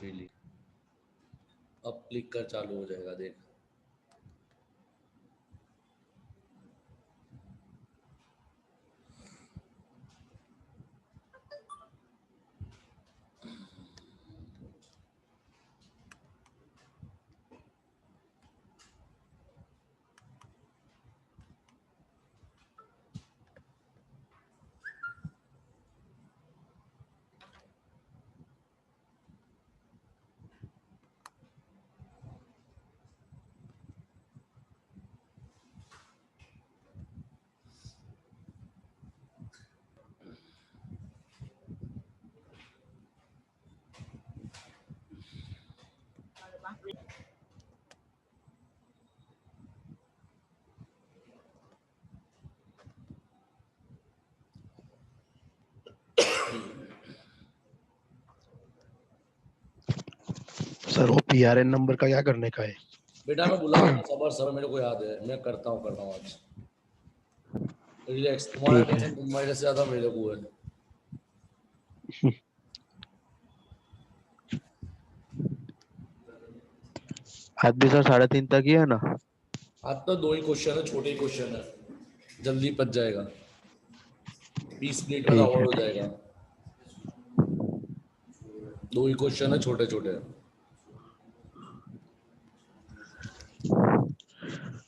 Freely. अब click कर चालू हो जाएगा, देख। सर वो पीआरएन नंबर का क्या करने का है? बेटा मैं बुलाऊंगा, सबर सबर, मेरे को याद है, मैं करता हूँ आज। रिलैक्स, तुम्हारा ठीक है। टेंशन तुम्हारे से ज्यादा मेरे को है। आज भी सर 3:30 तक ही है ना? आज तो 2 ही क्वेश्चन है, छोटे ही क्वेश्चन है, जल्दी पच जाएगा, 20 मिनट में ठीक कवर है हो ठीक जाएगा। है। 2 ही क्वेश्चन है, छोटे छोटे।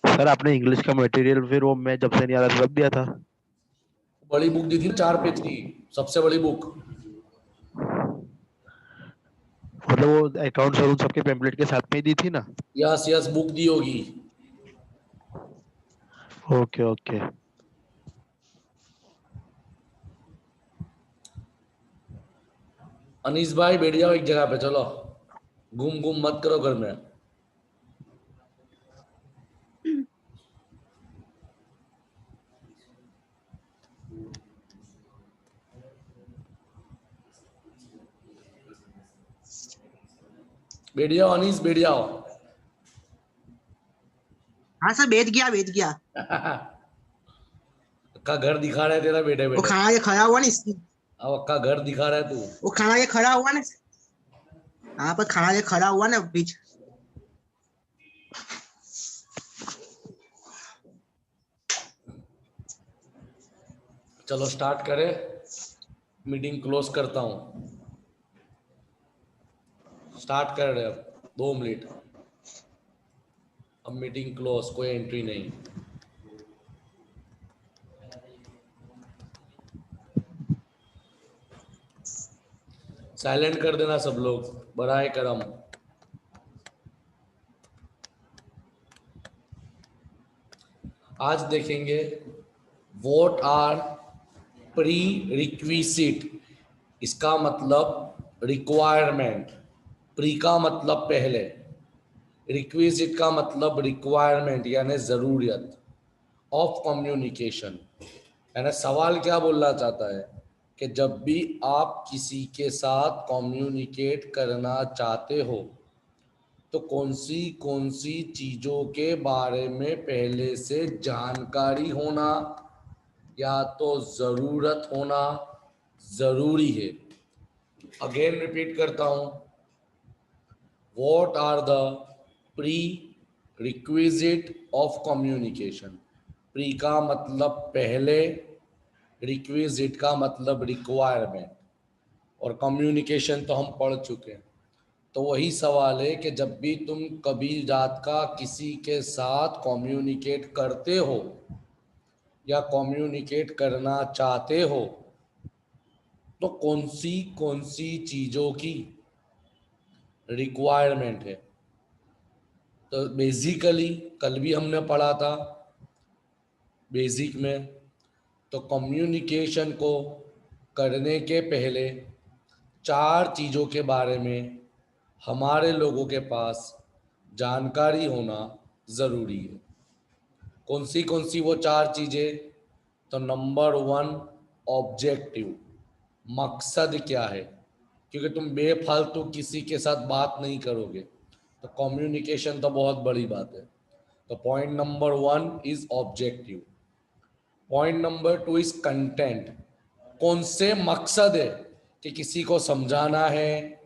सर आपने इंग्लिश का मटेरियल फिर वो मैं जब से नहीं आ रहा था तब दिया था। बड़ी बुक दी थी ना, 4 पेज की, सबसे बड़ी बुक। मतलब वो अकाउंट और उन सबके पेम्पलेट के साथ में ही दी थी ना? यस यस, बुक दी होगी। Okay okay. अनीस भाई बैठ जाओ एक जगह पे, चलो घूम घूम मत करो घर में। बैठ जाओ अनीस, बैठ जाओ। हाँ सर, बैठ गया। अक्का घर दिखा रहा है तेरा बेटे वो बेटे। खाना ये खड़ा हुआ ना इसकी, अब अक्का घर दिखा रहा है तू। वो खाना ये खड़ा हुआ ना। हाँ पर खाना ये खड़ा हुआ ना बीच। चलो स्टार्ट करें, मीटिंग क्लोज करता हूं। स्टार्ट कर रहे, अब 2 मिनट। अब मीटिंग क्लोज, कोई एंट्री नहीं। साइलेंट कर देना सब लोग, बराए करम। आज देखेंगे व्हाट आर प्री रिक्विजिट। इसका मतलब रिक्वायरमेंट, प्री का मतलब पहले, रिक्विजिट का मतलब रिक्वायरमेंट यानी जरूरियत ऑफ कम्युनिकेशन। यानी सवाल क्या बोलना चाहता है कि जब भी आप किसी के साथ कम्युनिकेट करना चाहते हो तो कौन सी चीजों के बारे में पहले से जानकारी होना या तो जरूरत होना जरूरी है। अगेन रिपीट करता हूं, what are the prerequisite of communication. Pre का मतलब पहले, रिक्विजिट का मतलब रिक्वायरमेंट, और कम्युनिकेशन तो हम पढ़ चुके हैं। तो वही सवाल है कि जब भी तुम कभी रात का किसी के साथ कम्युनिकेट करते हो या कम्युनिकेट करना चाहते हो तो कौन सी चीजों की रिक्वायरमेंट है। तो बेसिकली कल भी हमने पढ़ा था बेसिक में, तो कम्युनिकेशन को करने के पहले 4 चीज़ों के बारे में हमारे लोगों के पास जानकारी होना ज़रूरी है। कौन सी वो 4 चीज़ें? तो नंबर 1, ऑब्जेक्टिव, मकसद क्या है, क्योंकि तुम बेफालतू किसी के साथ बात नहीं करोगे, तो कम्युनिकेशन तो बहुत बड़ी बात है। तो point number 1 is objective. Point number 2 is content, कौन से मकसद है कि किसी को समझाना है,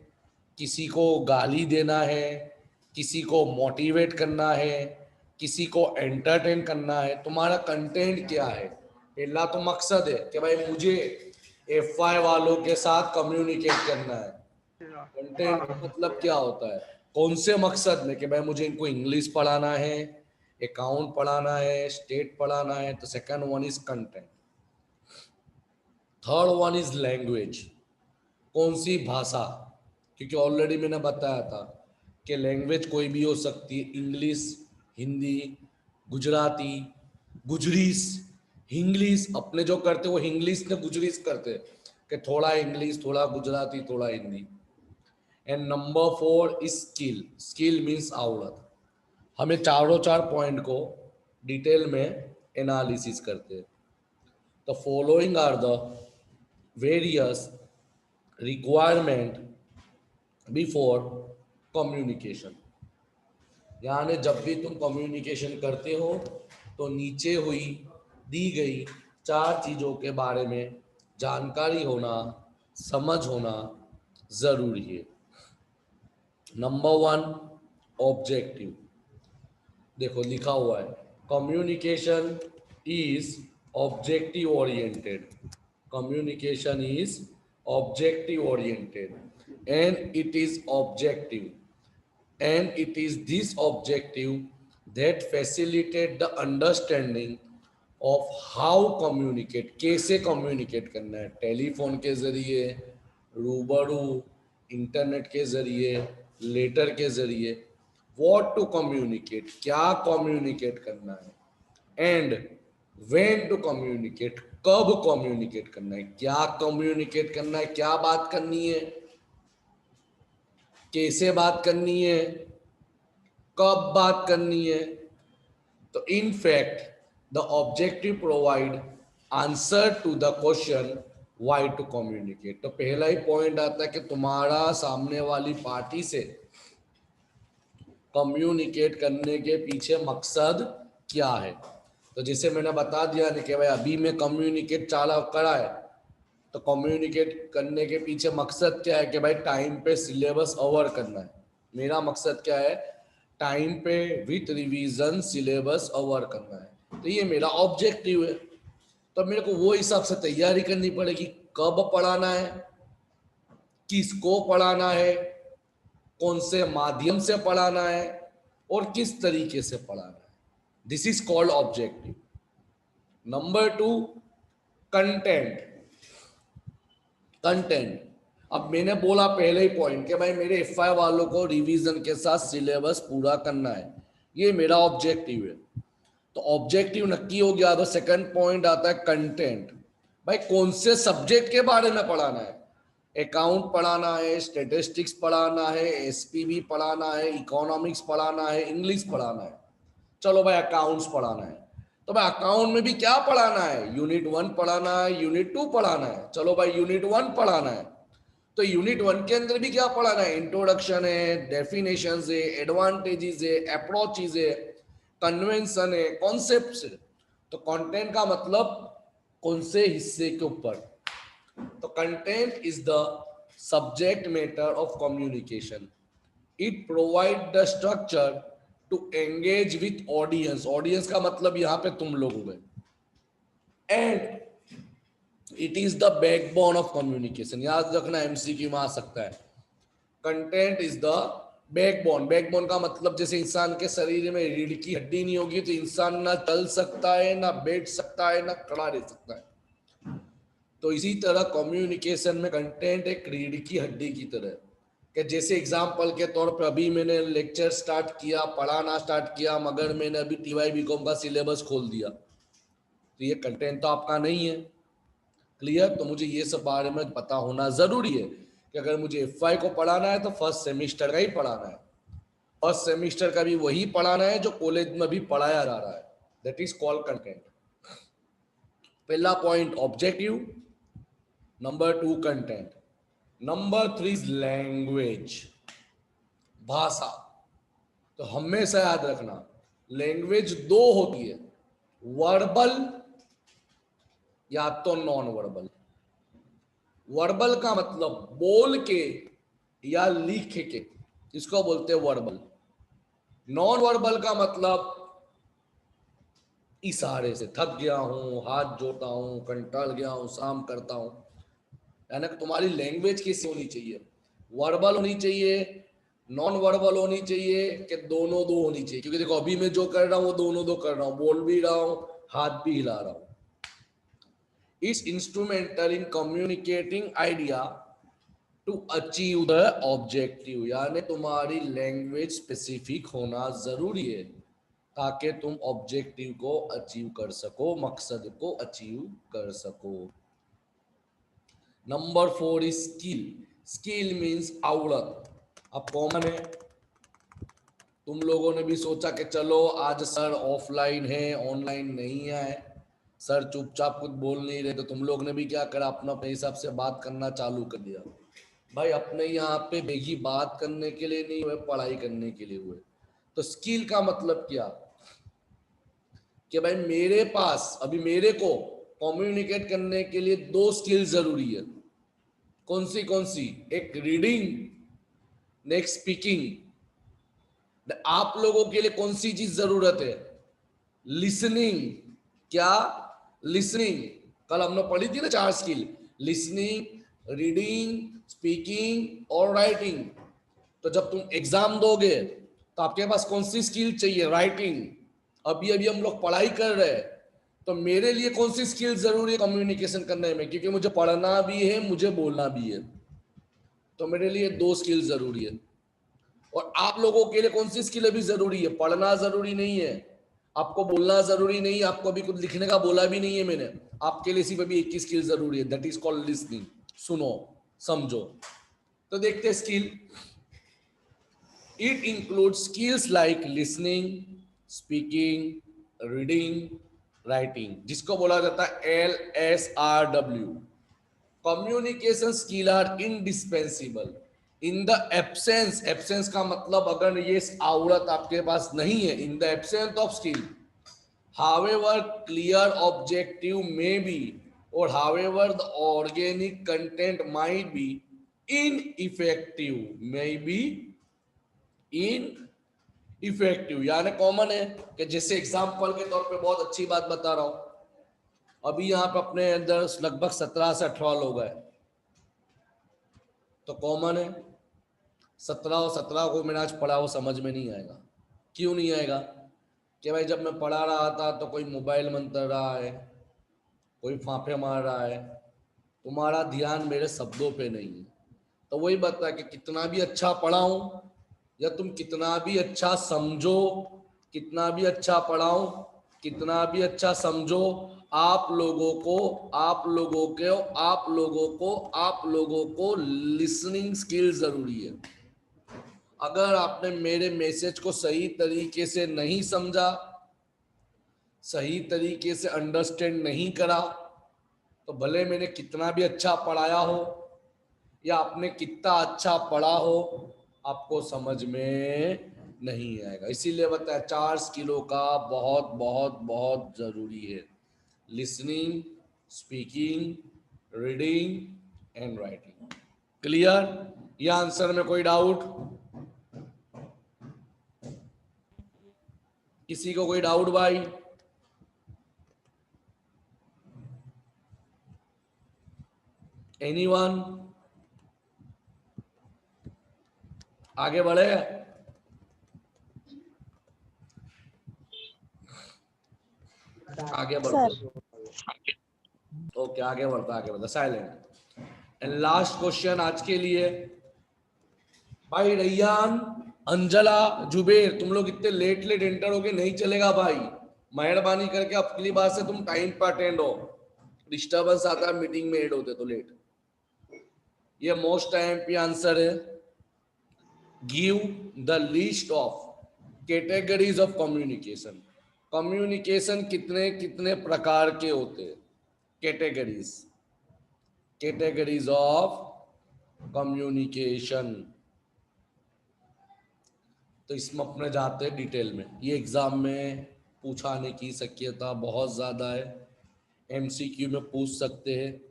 किसी को गाली देना है, किसी को मोटिवेट करना है, किसी को एंटरटेन करना है, तुम्हारा कंटेंट क्या है? पहला तो मकसद है कि भाई मुझे FY वालों के साथ कम्युनिकेट करना है। कंटेंट का मतलब क्या होता है? कौन से मकसद में, कि भाई मुझे इनको इंग्लिश पढ़ाना है, अकाउंट पढ़ाना है, स्टेट पढ़ाना है, तो second one is content. Third one is language, कौन सी भाषा, क्योंकि ऑलरेडी मैंने बताया था कि लैंग्वेज कोई भी हो सकती है, इंग्लिश, हिंदी, गुजराती, गुजरीस, इंग्लिश। अपने जो करते वो इंग्लिश ने गुजरीस करते, कि थोड़ा इंग्लिश, थोड़ा गुजराती, थोड़ा Hindi. And number 4 is skill. Skill means आवड़त। हमें चारों चार पॉइंट को डिटेल में एनालिसिस करते हैं। The following are the various requirement before communication. यानी जब भी तुम कम्युनिकेशन करते हो तो नीचे हुई दी गई चार चीज़ों के बारे में जानकारी होना, समझ होना ज़रूरी है। Number 1, objective. देखो लिखा हुआ है, communication is objective oriented. Communication is objective oriented and it is objective, and it is this objective that facilitate the understanding of how communicate, कैसे communicate करना है, टेलीफोन के जरिए, रूबरू, इंटरनेट के जरिए, लेटर के जरिए। what to communicate, क्या communicate करना है, and when to communicate, कब communicate करना है, क्या communicate करना है, क्या बात करनी है, कैसे बात करनी है, कब बात करनी है। तो in fact the objective provide answer to the question why to communicate. तो पहला ही पॉइंट आता है कि तुम्हारा सामने वाली पार्टी से कम्युनिकेट करने के पीछे मकसद क्या है। तो जैसे मैंने बता दिया ना कि भाई अभी मैं कम्युनिकेट चाला करा है, तो कम्युनिकेट करने के पीछे मकसद क्या है कि भाई टाइम पे सिलेबस कवर करना है। मेरा मकसद क्या है, टाइम पे विथ रिवीजन सिलेबस कवर करना है, तो ये मेरा ऑब्जेक्टिव है। तो मेरे को वो हिसाब से तैयारी करनी पड़ेगी, कब पढ़ाना है, किसको पढ़ाना है, कौन से माध्यम से पढ़ाना है और किस तरीके से पढ़ाना है। This is called objective. Number 2, content. Content, अब मैंने बोला पहले ही पॉइंट कि भाई मेरे FI वालों को रिवीजन के साथ सिलेबस पूरा करना है, ये मेरा ऑब्जेक्टिव है। तो ऑब्जेक्टिव नक्की हो गया। तो सेकंड पॉइंट आता है कंटेंट। भाई कौन से सब्जेक्ट के बारे में पढ़ाना है, अकाउंट पढ़ाना है, स्टेटिस्टिक्स पढ़ाना है, SPB पढ़ाना है, इकोनॉमिक्स पढ़ाना है, इंग्लिश पढ़ाना है। चलो भाई अकाउंट्स पढ़ाना है, तो भाई अकाउंट में भी क्या पढ़ाना है, यूनिट 1 पढ़ाना है, यूनिट 2 पढ़ाना है। चलो भाई यूनिट 1 पढ़ाना है, तो यूनिट 1 के अंदर भी क्या पढ़ाना है, इंट्रोडक्शन है, डेफिनेशन है, एडवांटेजेस है, अप्रोचेस है, कन्वेंशन है, कॉन्सेप्ट्स है। तो कंटेंट का मतलब कौन से हिस्से के ऊपर। तो content is the subject matter of communication. It provide the structure to engage with audience. Audience का मतलब यहाँ पे तुम लोग हुए। And it is the backbone of communication. याद रखना, MCQ में आ सकता है। Content is the backbone. Backbone का मतलब जैसे इंसान के शरीर में रीढ़ की हड्डी नहीं होगी तो इंसान ना चल सकता है, ना बैठ सकता है, ना खड़ा रह सकता है। तो इसी तरह कम्युनिकेशन में कंटेंट एक रीढ़ की हड्डी की तरह है। कि जैसे एग्जाम्पल के तौर पर अभी मैंने लेक्चर स्टार्ट किया, पढ़ाना स्टार्ट किया, मगर मैंने अभी TY BCom का सिलेबस खोल दिया, तो ये कंटेंट तो आपका नहीं है। क्लियर? तो मुझे ये सब बारे में पता होना जरूरी है कि अगर मुझे FY को पढ़ाना है तो फर्स्ट सेमिस्टर का ही पढ़ाना है। फर्स्ट सेमिस्टर का भी वही पढ़ाना है जो कॉलेज में भी पढ़ाया जा रहा है। That is called content. पहला point objective, number 2 content, number 3 is language, भाषा। तो हमेशा याद रखना, लैंग्वेज दो होती है, वर्बल या तो नॉन वर्बल। वर्बल का मतलब बोल के या लिख के, इसको बोलते हैं वर्बल। नॉन वर्बल का मतलब इशारे से, थक गया हूं, हाथ जोड़ता हूं, कंटाल गया हूं, शाम करता हूं। यानी कि तुम्हारी लैंग्वेज कैसी होनी चाहिए, वर्बल होनी चाहिए, नॉन वर्बल होनी चाहिए, कि दोनों दो होनी चाहिए। क्योंकि देखो अभी मैं जो कर रहा हूं वो दोनों दो कर रहा हूं, बोल भी रहा हूं, हाथ भी हिला रहा हूं। It's instrumental in communicating idea to achieve the objective. यानी तुम्हारी लैंग्वेज स्पेसिफिक होना जरूरी है ताकि तुम ऑब्जेक्टिव को अचीव कर सको, मकसद को अचीव कर सको। Number 4 is skill. Skill means आवड़त। अब कॉमन है, तुम लोगों ने भी सोचा कि चलो आज सर ऑफलाइन है, ऑनलाइन नहीं है, सर चुपचाप कुछ बोल नहीं रहे, तो तुम लोग ने भी क्या करा, अपना अपने हिसाब से बात करना चालू कर दिया। भाई अपने यहाँ पे बेगी बात करने के लिए नहीं हुए, पढ़ाई करने के लिए हुए। तो स्किल का मतलब क्या, कि भाई मेरे पास अभी मेरे को कम्युनिकेट करने के लिए 2 स्किल जरूरी है। कौन सी? एक रीडिंग, नेक्स्ट स्पीकिंग। आप लोगों के लिए कौन सी चीज जरूरत है, लिसनिंग। क्या? लिसनिंग। कल हमने पढ़ी थी ना 4 स्किल, लिसनिंग, रीडिंग, स्पीकिंग और राइटिंग। तो जब तुम एग्जाम दोगे तो आपके पास कौन सी स्किल चाहिए, राइटिंग। अभी अभी हम लोग पढ़ाई कर रहे हैं, तो मेरे लिए कौन सी स्किल जरूरी है कम्युनिकेशन करने में, क्योंकि मुझे पढ़ना भी है, मुझे बोलना भी है। तो मेरे लिए 2 स्किल जरूरी है। और आप लोगों के लिए कौन सी स्किल अभी जरूरी है, पढ़ना जरूरी नहीं है, आपको बोलना जरूरी नहीं है, आपको अभी कुछ लिखने का बोला भी नहीं है मैंने, आपके लिए सिर्फ अभी एक ही स्किल जरूरी है, दैट इज कॉल्ड लिसनिंग। सुनो, समझो। तो देखते हैं skill. It include skills like listening, speaking, reading, writing, जिसको बोला जाता है LSRW। Communication skill are indispensable in the absence. Absence का मतलब अगर ये आवड़त आपके पास नहीं है, in the absence of skill, however clear objective may be और however the organic content might be ineffective, may be ineffective. यानी कॉमन है कि जैसे एग्जांपल के तौर पे बहुत अच्छी बात बता रहा हूं, अभी यहाँ पे अपने अंदर लगभग 17 से 18 लोग हैं, तो कॉमन है 17 और 17 को मैंने आज पढ़ा वो समझ में नहीं आएगा। क्यों नहीं आएगा, कि भाई जब मैं पढ़ा रहा था तो कोई मोबाइल मंतर रहा है, कोई फांफे मार रहा है, तुम्हारा ध्यान मेरे शब्दों पे नहीं है। तो वही बता कि कितना भी अच्छा पढ़ाऊं या तुम कितना भी अच्छा समझो, कितना भी अच्छा पढ़ाऊं, कितना भी अच्छा समझो, आप लोगों को लिसनिंग स्किल जरूरी है। अगर आपने मेरे मैसेज को सही तरीके से नहीं समझा, सही तरीके से अंडरस्टैंड नहीं करा, तो भले मैंने कितना भी अच्छा पढ़ाया हो या आपने कितना अच्छा पढ़ा हो, आपको समझ में नहीं आएगा। इसीलिए बताया 4 स्किलों का बहुत बहुत बहुत जरूरी है, listening, speaking, reading and writing. Clear? या आंसर में कोई डाउट? किसी को कोई डाउट भाई? एनीवन? आगे बढ़े? आगे बढ़ते, ओके आगे बढ़ता साइलेंट। एंड लास्ट क्वेश्चन आज के लिए, भाई रैयान, अंजला, जुबेर, तुम लोग इतने लेट एंटर हो गए, नहीं चलेगा भाई। मेहरबानी करके अगली बार से तुम टाइम पर अटेंड हो, डिस्टर्बेंस आता है मीटिंग में ऐड होते तो लेट। ये मोस्ट टाइम पे आंसर है, give the list of categories of communication. Communication कितने कितने प्रकार के होते हैं, कैटेगरीज ऑफ कम्युनिकेशन। तो इसमें अपने जाते हैं डिटेल में, ये एग्जाम में पूछाने की शक्यता बहुत ज़्यादा है, MCQ में पूछ सकते हैं।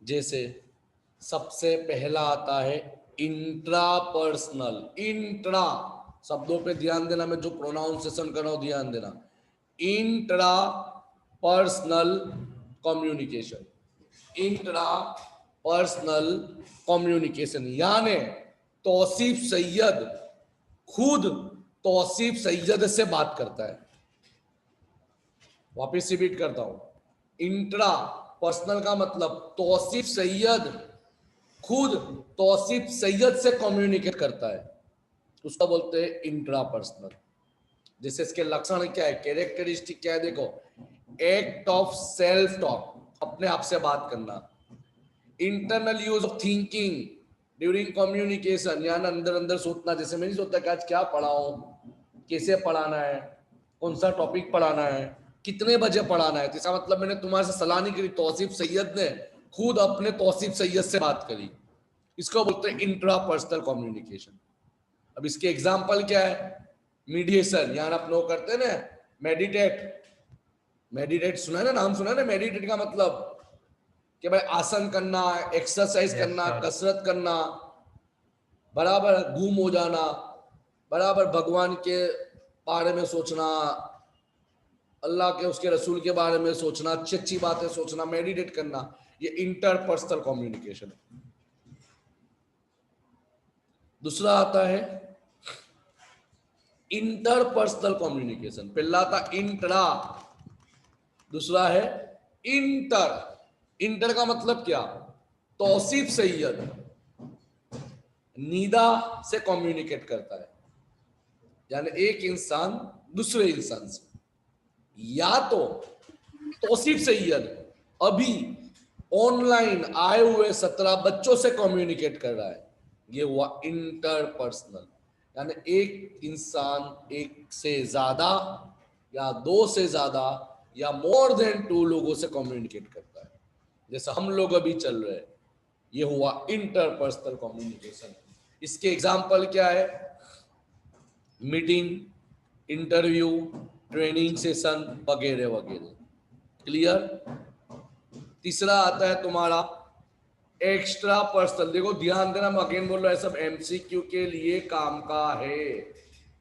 जैसे सबसे पहला आता है इंट्रापर्सनल, इंट्रा शब्दों पे ध्यान देना, मैं जो प्रोनाउंसिएशन कर रहा हूं ध्यान देना, intra personal communication, intra personal communication, यानी तौसीफ सैयद खुद तौसीफ सैयद से बात करता है। वापिस रिपीट करता हूं, इंट्रा पर्सनल का मतलब तौसीफ सैयद खुद तौसीफ सैयद से कम्युनिकेट करता है, उसका बोलते हैं इंट्रा पर्सनल। जैसे इसके लक्षण क्या है, कैरेक्टरिस्टिक क्या है, देखो, एक्ट ऑफ सेल्फ टॉक, अपने आप से बात करना, internal use of thinking during communication, यानी अंदर अंदर सोचना, जैसे मैं नहीं सोचता कि आज क्या पढ़ाऊं, कैसे पढ़ाना है, कौन सा टॉपिक पढ़ाना है, कितने बजे पढ़ाना है, इसका मतलब मैंने तुम्हारे से सलाह नहीं करी, तौसीफ सैयद ने खुद अपने तौसीफ सैयद से बात करी, इसको बोलते हैं इंट्रा पर्सनल कम्युनिकेशन। अब इसके एग्जाम्पल क्या है, मीडिएशन, यानी आप लोग करते हैं ना मेडिटेट, मेडिटेट सुना है ना, नाम सुना है ना, मेडिटेट का मतलब कि भाई आसन करना, एक्सरसाइज करना, कसरत करना, बराबर गुम हो जाना, बराबर भगवान के बारे में सोचना, अल्लाह के उसके रसूल के बारे में सोचना, अच्छी अच्छी बातें सोचना, मेडिटेट करना, ये इंटरपर्सनल कम्युनिकेशन है। दूसरा आता है इंटरपर्सनल कम्युनिकेशन, पहला था इंट्रा, दूसरा है इंटर। इंटर का मतलब क्या, तौसीफ सैयद नीदा से कम्युनिकेट करता है, यानी एक इंसान दूसरे इंसान से, या तो तौसीफ सैयद अभी ऑनलाइन आए हुए 17 बच्चों से कम्युनिकेट कर रहा है, ये हुआ इंटरपर्सनल, यानी एक इंसान एक से ज्यादा या दो से ज्यादा या मोर देन 2 लोगों से कम्युनिकेट करता है, जैसे हम लोग अभी चल रहे हैं, ये हुआ इंटरपर्सनल कम्युनिकेशन। इसके एग्जाम्पल क्या है, मीटिंग, इंटरव्यू, ट्रेनिंग सेशन वगैरह वगैरह, क्लियर। तीसरा आता है तुम्हारा एक्स्ट्रा पर्सनल, देखो ध्यान देना, मैं अगेन बोल रहा हूं, सब एमसीक्यू के लिए काम का है,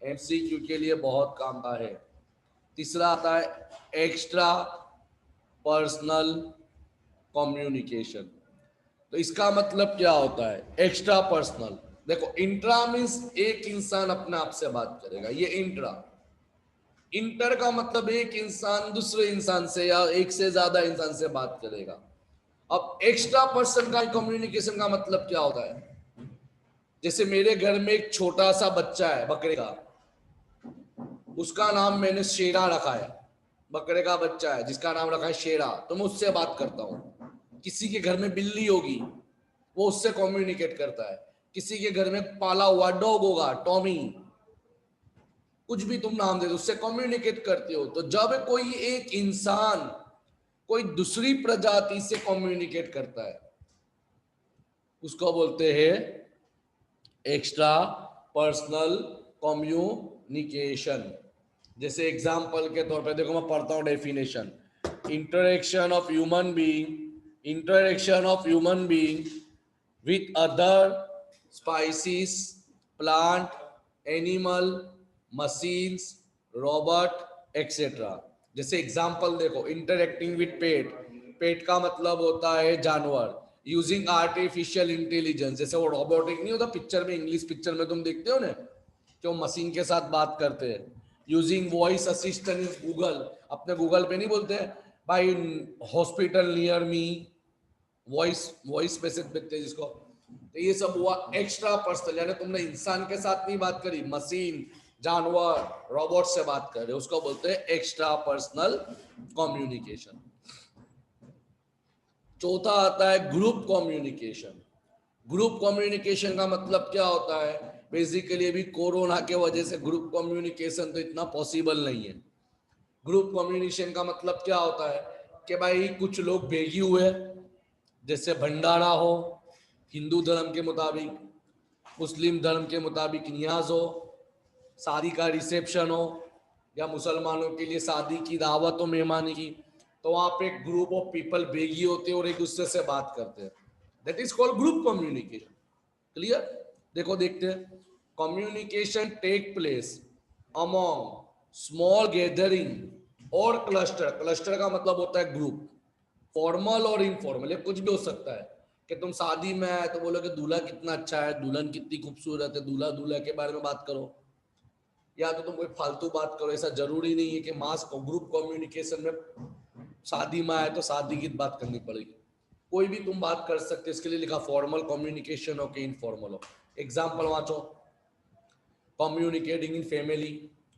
एमसीक्यू के लिए बहुत काम का है। तीसरा आता है एक्स्ट्रा पर्सनल कम्युनिकेशन, तो इसका मतलब क्या होता है, एक्स्ट्रा पर्सनल, देखो इंट्रा मीन्स एक इंसान अपने आप से बात करेगा, ये इंट्रा। इंटर का मतलब एक इंसान दूसरे इंसान से या एक से ज्यादा इंसान से बात करेगा। अब एक्स्ट्रा पर्सन का कम्युनिकेशन का मतलब क्या होता है, जैसे मेरे घर में एक छोटा सा बच्चा है बकरे का, उसका नाम मैंने शेरा रखा है, बकरे का बच्चा है जिसका नाम रखा है शेरा, तो मैं उससे बात करता हूँ। किसी के घर में बिल्ली होगी, वो उससे कम्युनिकेट करता है। किसी के घर में पाला हुआ डॉग होगा, टॉमी, कुछ भी तुम नाम दे दो, उससे कम्युनिकेट करते हो। तो जब कोई एक इंसान कोई दूसरी प्रजाति से कम्युनिकेट करता है, उसको बोलते हैं एक्स्ट्रा पर्सनल कम्युनिकेशन। जैसे एग्जाम्पल के तौर पे देखो, मैं पढ़ता हूं definition, interaction of human being, interaction of human being with other species, plant, animal, machines, robot etcetera. जैसे एग्जाम्पल देखो, इंटरेक्टिंग विथ पेट, पेट का मतलब होता है जानवर, यूजिंग आर्टिफिशियल इंटेलिजेंस, जैसे वो रोबोटिक नहीं होता पिक्चर में, इंग्लिश पिक्चर में तुम देखते हो ना कि वो मशीन के साथ बात करते हैं, using voice assistant in Google, अपने गूगल पे नहीं बोलते हैं भाई hospital near me, voice message भेजते हैं जिसको, तो ये सब हुआ एक्स्ट्रा पर्सनल, यानी तुमने इंसान के साथ नहीं बात करी, मशीन, जानवर, रोबोट से बात कर रहे हो, उसको बोलते हैं एक्स्ट्रा पर्सनल कम्युनिकेशन। चौथा आता है ग्रुप कम्युनिकेशन। ग्रुप कम्युनिकेशन का मतलब क्या होता है, बेसिकली अभी कोरोना के वजह से ग्रुप कम्युनिकेशन तो इतना पॉसिबल नहीं है। ग्रुप कम्युनिकेशन का मतलब क्या होता है कि भाई कुछ लोग भेगी हुए, जैसे भंडारा हो हिंदू धर्म के मुताबिक, मुस्लिम धर्म के मुताबिक नियाज हो, शादी का रिसेप्शन हो, या मुसलमानों के लिए शादी की दावत हो मेहमानी की, तो वहां पे एक ग्रुप ऑफ पीपल भेगी होते हैं और एक दूसरे से बात करते हैं, that is called group communication, clear. देखो देखते हैं, communication take place among small gathering और क्लस्टर। क्लस्टर का मतलब होता है ग्रुप, फॉर्मल और इनफॉर्मल, ये कुछ भी हो सकता है। कि तुम शादी में आए तो बोलो कि दूल्हा कितना अच्छा है, दुल्हन कितनी खूबसूरत है, दूल्हा दूल्हा के बारे में बात करो, या तो तुम कोई फालतू बात करो। ऐसा जरूरी नहीं है कि मास ग्रुप कम्युनिकेशन में शादी में आए तो शादी की बात करनी पड़ेगी, कोई भी तुम बात कर सकते हो। इसके लिए लिखा फॉर्मल कम्युनिकेशन हो कि इनफॉर्मल हो। एग्जाम्पल वाँचो, communicating in family,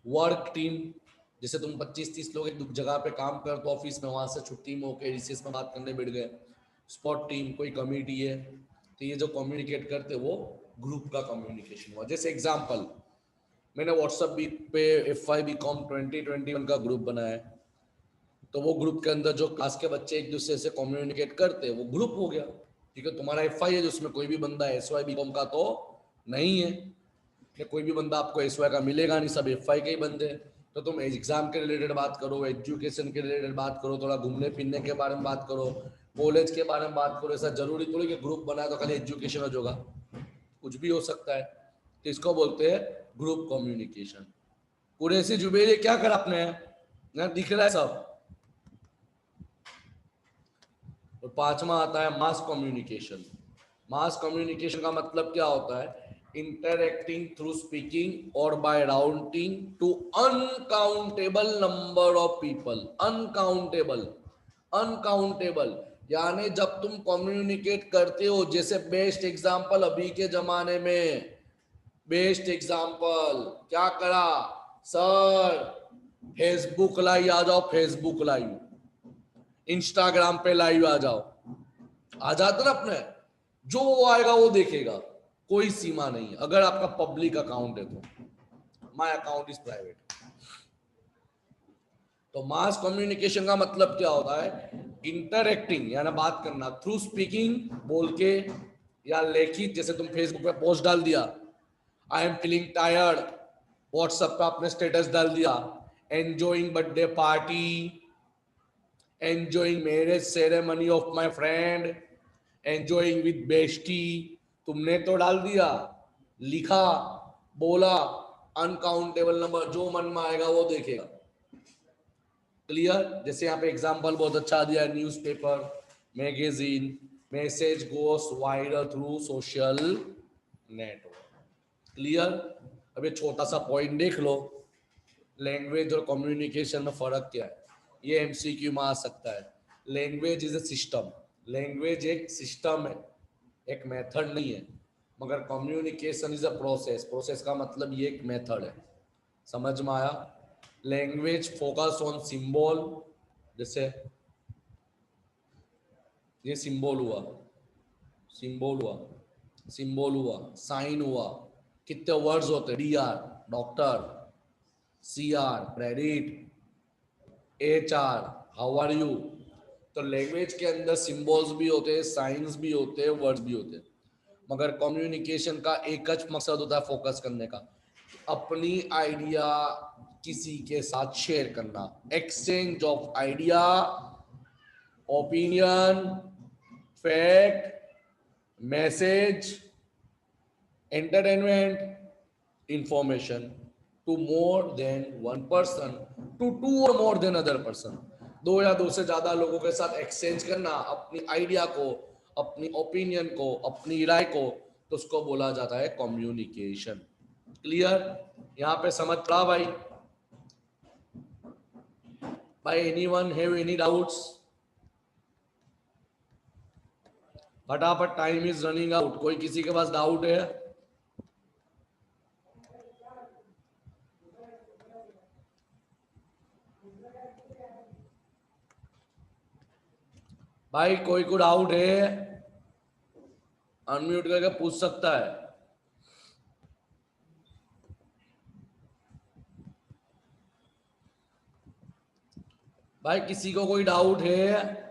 work team, जैसे तुम 25-30 लोग एक जगह पे काम कर तो ऑफिस में, वहां से छुट्टी में होकर रिसेस में बात करने बैठ गए। स्पॉट टीम, कोई कमिटी है, तो ये जो कम्युनिकेट करते वो ग्रुप का कम्युनिकेशन हुआ। जैसे एग्जाम्पल, मैंने व्हाट्सएप पे FY BCom 2021 का ग्रुप बनाया है, तो वो ग्रुप के अंदर जो क्लास के बच्चे एक दूसरे से कम्युनिकेट करते हैं वो ग्रुप हो गया। ठीक है, तुम्हारा FY है जिसमें कोई भी बंदा SY BCom का तो नहीं है, कि कोई भी बंदा आपको SY का मिलेगा नहीं, सब FY के ही बंदे हैं। तो तुम एग्जाम के रिलेटेड बात करो, एजुकेशन के रिलेटेड बात करो, थोड़ा घूमने फिरने के बारे में बात करो, कॉलेज के बारे में बात करो। ऐसा जरूरी थोड़ी कि ग्रुप बनाए तो खाली एजुकेशन होगा, कुछ भी हो सकता है। तो इसको बोलते हैं ग्रुप कम्युनिकेशन। कुरैशी जुबैर, ये क्या करा आपने, ना दिख रहा है सब। और पांचवा आता है मास कम्युनिकेशन। मास कम्युनिकेशन का मतलब क्या होता है, इंटरैक्टिंग थ्रू स्पीकिंग और by rounding to uncountable number of people. Uncountable, uncountable यानी जब तुम कम्युनिकेट करते हो, जैसे बेस्ट एग्जांपल अभी के जमाने में, बेस्ट एग्जांपल क्या करा सर, फेसबुक लाइव आ जाओ, फेसबुक लाइव, इंस्टाग्राम पे लाइव आ जाओ, आ जाता ना अपने, जो आएगा वो देखेगा, कोई सीमा नहीं है अगर आपका पब्लिक अकाउंट है तो। My account is private. तो मास कम्युनिकेशन का मतलब क्या होता है, इंटरएक्टिंग यानी बात करना, थ्रू स्पीकिंग बोल के या लेखित, जैसे तुम फेसबुक पे पोस्ट डाल दिया, I am feeling tired, WhatsApp पे आपने स्टेटस डाल दिया, enjoying birthday party, enjoying marriage ceremony of my friend, enjoying with bestie, तुमने तो डाल दिया, लिखा, बोला, अनकाउंटेबल नंबर, जो मन में आएगा वो देखेगा। क्लियर। जैसे यहाँ पे एग्जांपल बहुत अच्छा दिया, newspaper, magazine, message goes viral through social network. Clear. अब ये छोटा सा पॉइंट देख लो, लैंग्वेज और कम्युनिकेशन में फर्क क्या है, ये MCQ में आ सकता है। Language is a system, language एक सिस्टम है, एक मेथड नहीं है, मगर communication is a process, process का मतलब ये एक मेथड है। समझ में आया। लैंग्वेज फोकस ऑन सिंबल, जैसे ये सिंबल हुआ, सिंबल हुआ, सिंबल हुआ, साइन हुआ, कितने वर्ड्स होते हैं, DR doctor, CR credit, HR how are you. तो लैंग्वेज के अंदर सिंबल्स भी होते हैं, साइंस भी होते हैं, वर्ड्स भी होते हैं, मगर कम्युनिकेशन का एक ज मकसद होता है फोकस करने का, अपनी आइडिया किसी के साथ शेयर करना, exchange of idea, opinion, fact, message, entertainment, information to more than one person, to to और मोर देन अदर पर्सन, दो या दो से ज्यादा लोगों के साथ एक्सचेंज करना अपनी आइडिया को, अपनी ओपिनियन को, अपनी राय को, तो उसको बोला जाता है कम्युनिकेशन। क्लियर। यहाँ पे समझ पड़ा भाई। भाई एनीवन हैव एनी डाउट्स? फटाफट, टाइम इज रनिंग आउट। कोई किसी के पास डाउट है? भाई कोई को डाउट है, अनम्यूट करके पूछ सकता है। भाई किसी को कोई डाउट है?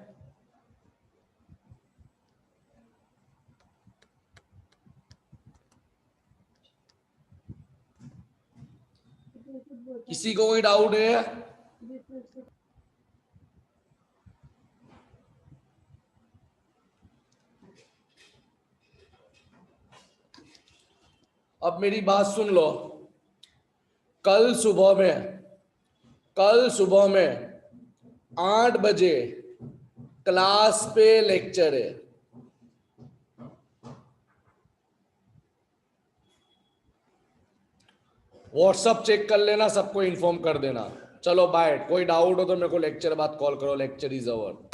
किसी को कोई डाउट है? अब मेरी बात सुन लो, कल सुबह में 8 बजे क्लास पे लेक्चर है। व्हाट्सअप चेक कर लेना, सबको इन्फॉर्म कर देना। चलो बाय। कोई डाउट हो तो मेरे को लेक्चर बाद कॉल करो। Lecture is over.